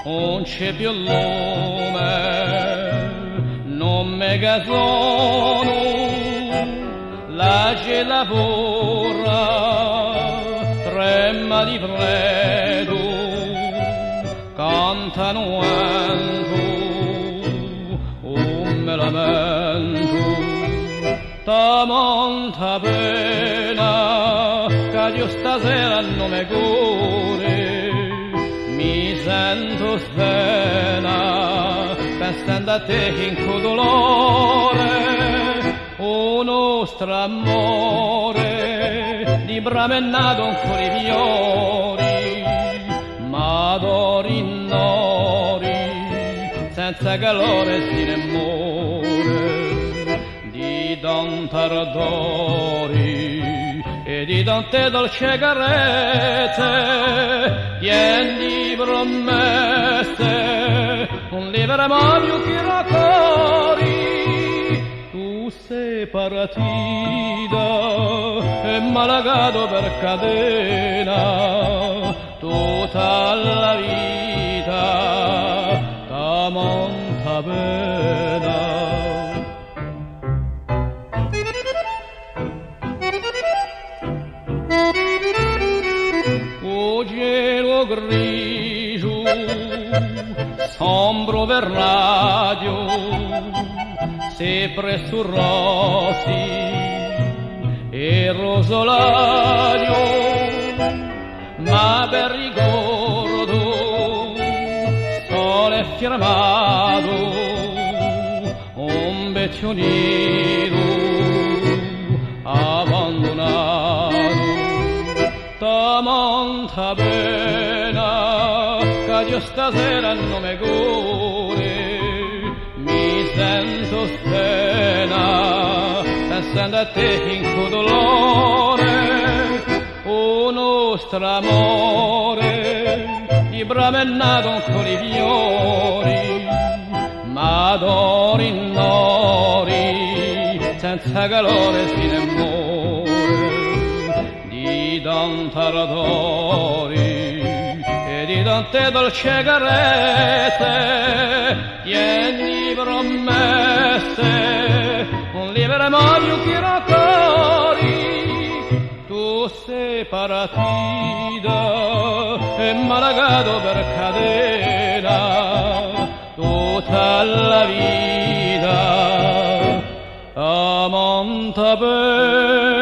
non c'è più lume, non me sono, la gente lavora, trema di freddo, cantano vento, me lamento, ta monta pena, che io stasera non mi cuore, mi sento spena, pensando a te in quel dolore, o nostro amore, di bramennato ancora i fiori, ma d'ori nori, senza calore si ne muore, di tante ardori e di tante dolci carezze, pieni di promesse, un livremo più che raccori, tu sei partita e malagato per catena, tutta la vita monta pena. O cielo grigio, sombro per radio, sempre su rossi e rosolario, ma per ricordo sole firmato un vecchio nido abbandonato, ta monta pena che io stasera non mi cuore, mi sento spena pensando a te in quel dolore, o nostro amore di bramennato ancora i fiori, ma d'ori nori, senza calore si ne muore, di tante ardori e di tante dolci carezze, pieni di promesse, un livremo più che raccori, tu sei partita e malagato per catena, tutta la vita a monta pena.